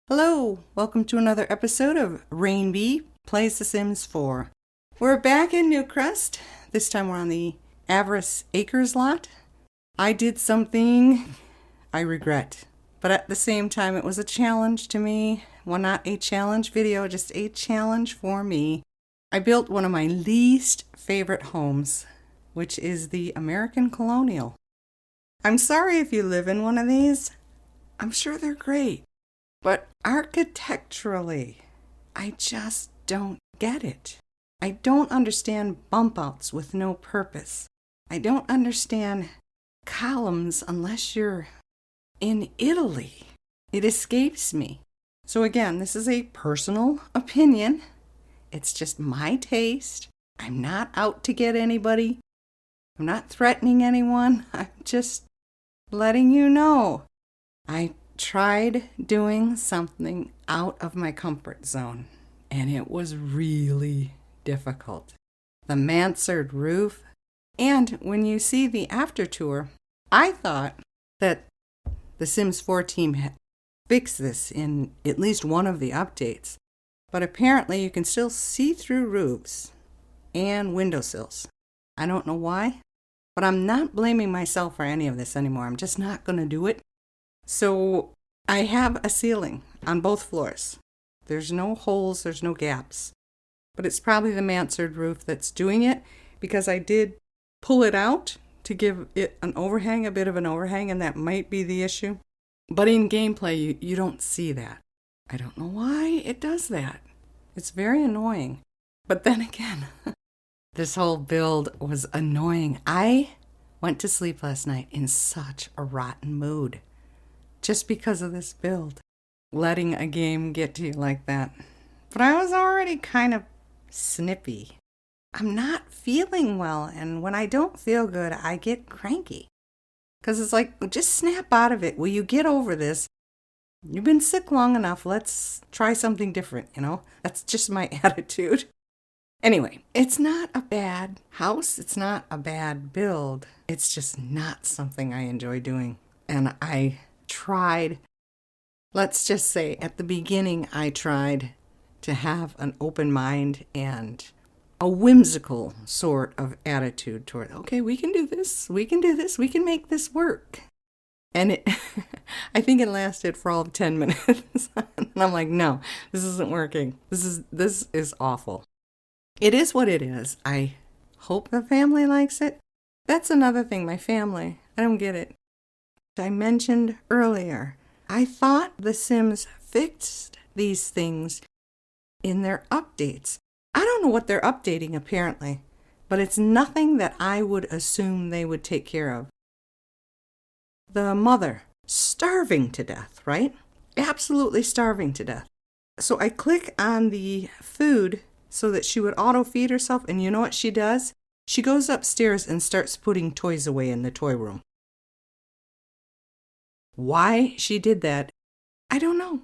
Hello, welcome to another episode of Raine Plays The Sims 4. We're back in Newcrest. This time we're on the Avarice Acres lot. I did something I regret, but at the same time it was a challenge to me. Well, not a challenge video, just a challenge for me. I built one of my least favorite homes, which is the American Colonial. I'm sorry if you live in one of these. I'm sure they're great. But architecturally, I just don't get it. I don't understand bump outs with no purpose. I don't understand columns unless you're in Italy. It escapes me. So again, this is a personal opinion. It's just my taste. I'm not out to get anybody. I'm not threatening anyone. I'm just letting you know. I tried doing something out of my comfort zone, and it was really difficult. The mansard roof, and when you see the after tour, I thought that the Sims 4 team had fixed this in at least one of the updates, but apparently you can still see through roofs and windowsills. I don't know why, but I'm not blaming myself for any of this anymore. I'm just not going to do it. So I have a ceiling on both floors. There's no holes, there's no gaps. But it's probably the mansard roof that's doing it, because I did pull it out to give it an overhang, a bit of an overhang, and that might be the issue. But in gameplay, you don't see that. I don't know why it does that. It's very annoying. But then again, this whole build was annoying. I went to sleep last night in such a rotten mood. Just because of this build, letting a game get to you like that. But I was already kind of snippy. I'm not feeling well, and when I don't feel good, I get cranky. Because it's like, just snap out of it. Will you get over this? You've been sick long enough. Let's try something different, That's just my attitude. Anyway, it's not a bad house. It's not a bad build. It's just not something I enjoy doing. And I tried, let's just say at the beginning, I tried to have an open mind and a whimsical sort of attitude toward, okay, we can do this, we can do this, we can make this work. And it, I think it lasted for all of 10 minutes. And I'm like, no, this isn't working. This is awful. It is what it is. I hope the family likes it. That's another thing, my family. I don't get it. I mentioned earlier, I thought The Sims fixed these things in their updates. I don't know what they're updating apparently, but it's nothing that I would assume they would take care of. The mother, starving to death, right? Absolutely starving to death. So I click on the food so that she would auto-feed herself, and you know what she does? She goes upstairs and starts putting toys away in the toy room. Why she did that, I don't know.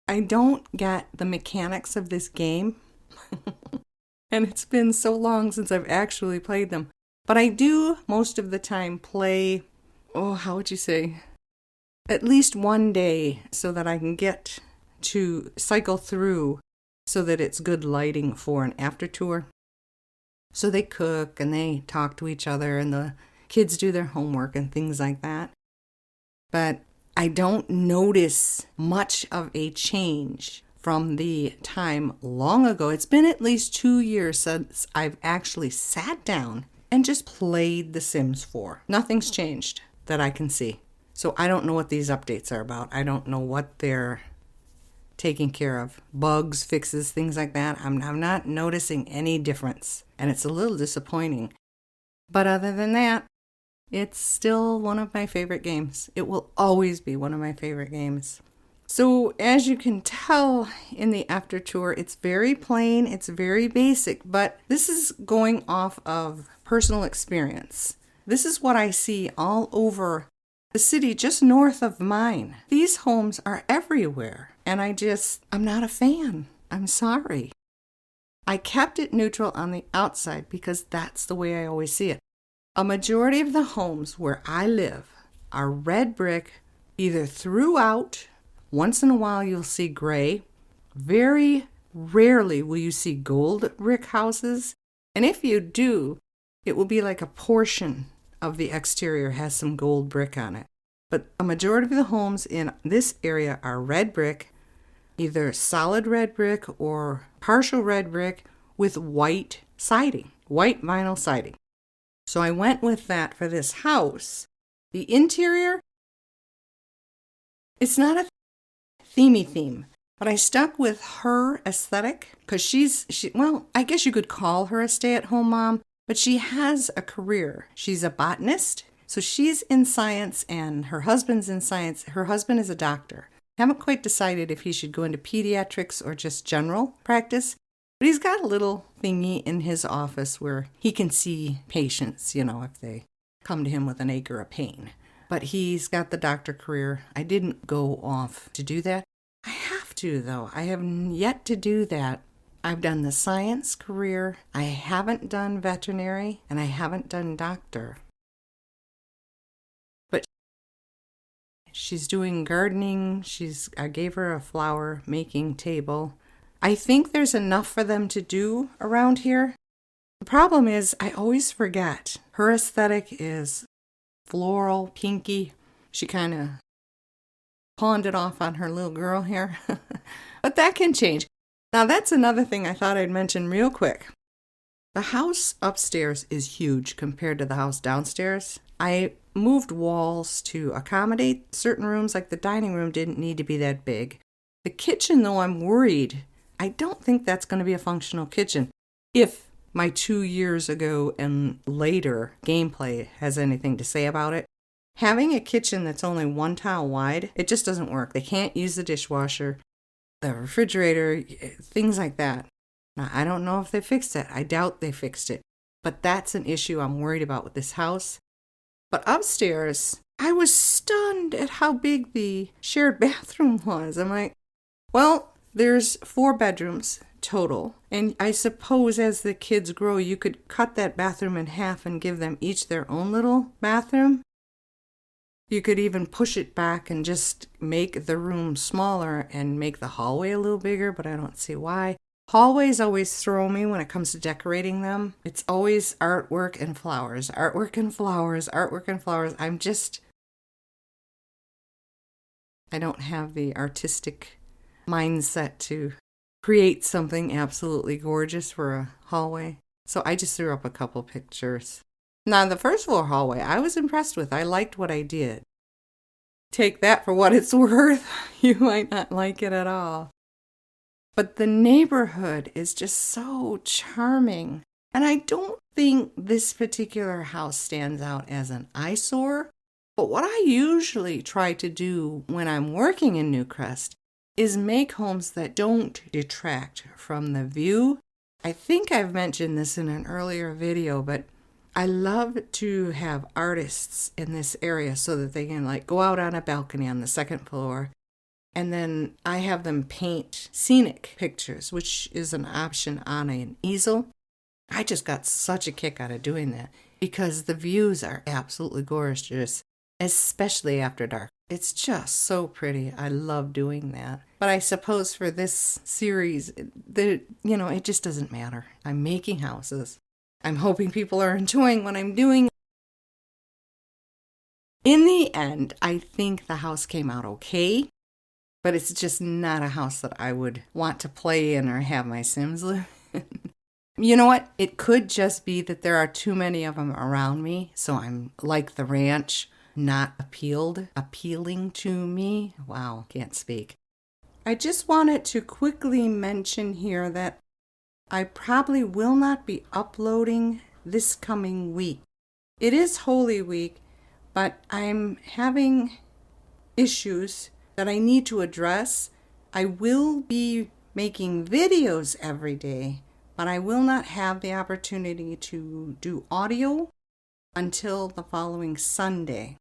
I don't get the mechanics of this game. And it's been so long since I've actually played them. But I do most of the time play, how would you say? At least one day so that I can get to cycle through so that it's good lighting for an after tour. So they cook and they talk to each other and the kids do their homework and things like that. But I don't notice much of a change from the time long ago. It's been at least 2 years since I've actually sat down and just played The Sims 4. Nothing's changed that I can see. So I don't know what these updates are about. I don't know what they're taking care of. Bugs, fixes, things like that. I'm not noticing any difference. And it's a little disappointing. But other than that, it's still one of my favorite games. It will always be one of my favorite games. So as you can tell in the after tour, it's very plain, it's very basic, but this is going off of personal experience. This is what I see all over the city just north of mine. These homes are everywhere, and I'm not a fan. I'm sorry. I kept it neutral on the outside because that's the way I always see it. A majority of the homes where I live are red brick, either throughout, Once in a while you'll see gray. Very rarely will you see gold brick houses. And if you do, it will be like a portion of the exterior has some gold brick on it. But a majority of the homes in this area are red brick, either solid red brick or partial red brick with white siding, white vinyl siding. So I went with that for this house. The interior, it's not a themey theme, but I stuck with her aesthetic because well, I guess you could call her a stay-at-home mom, but she has a career. She's a botanist, so she's in science and her husband's in science. Her husband is a doctor. Haven't quite decided if he should go into pediatrics or just general practice, but he's got a little thingy in his office where he can see patients, if they come to him with an ache or a pain. But he's got the doctor career. I didn't go off to do that. I have to, though. I have yet to do that. I've done the science career. I haven't done veterinary, and I haven't done doctor. But she's doing gardening. I gave her a flower making table. I think there's enough for them to do around here. The problem is I always forget. Her aesthetic is floral, pinky. She kind of pawned it off on her little girl here. But that can change. Now that's another thing I thought I'd mention real quick. The house upstairs is huge compared to the house downstairs. I moved walls to accommodate certain rooms, like the dining room didn't need to be that big. The kitchen, though, I'm worried. I don't think that's going to be a functional kitchen. If my 2 years ago and later gameplay has anything to say about it. Having a kitchen that's only 1 tile wide, it just doesn't work. They can't use the dishwasher, the refrigerator, things like that. Now, I don't know if they fixed it. I doubt they fixed it. But that's an issue I'm worried about with this house. But upstairs, I was stunned at how big the shared bathroom was. I'm like, well, there's 4 bedrooms total. And I suppose as the kids grow, you could cut that bathroom in half and give them each their own little bathroom. You could even push it back and just make the room smaller and make the hallway a little bigger, but I don't see why. Hallways always throw me when it comes to decorating them. It's always artwork and flowers, artwork and flowers, artwork and flowers. I don't have the artistic mindset to create something absolutely gorgeous for a hallway. So I just threw up a couple pictures. Now, the first floor hallway, I was impressed with. I liked what I did. Take that for what it's worth. You might not like it at all. But the neighborhood is just so charming. And I don't think this particular house stands out as an eyesore. But what I usually try to do when I'm working in Newcrest is make homes that don't detract from the view. I think I've mentioned this in an earlier video, but I love to have artists in this area so that they can go out on a balcony on the 2nd floor. And then I have them paint scenic pictures, which is an option on an easel. I just got such a kick out of doing that because the views are absolutely gorgeous, especially after dark. It's just so pretty. I love doing that. But I suppose for this series, it just doesn't matter. I'm making houses. I'm hoping people are enjoying what I'm doing. In the end, I think the house came out okay, but it's just not a house that I would want to play in or have my Sims live in. You know what? It could just be that there are too many of them around me, so I'm like the ranch, not appealing to me. Wow, can't speak. I just wanted to quickly mention here that I probably will not be uploading this coming week. It is Holy Week, but I'm having issues that I need to address. I will be making videos every day, but I will not have the opportunity to do audio until the following Sunday.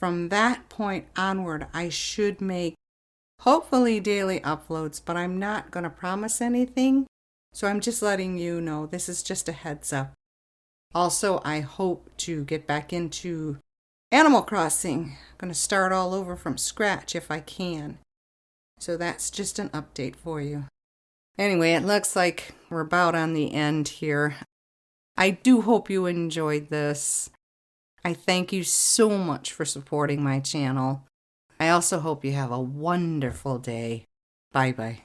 From that point onward, I should make hopefully daily uploads, but I'm not going to promise anything. So I'm just letting you know, this is just a heads up. Also, I hope to get back into Animal Crossing. I'm going to start all over from scratch if I can. So that's just an update for you. Anyway, it looks like we're about on the end here. I do hope you enjoyed this. I thank you so much for supporting my channel. I also hope you have a wonderful day. Bye-bye.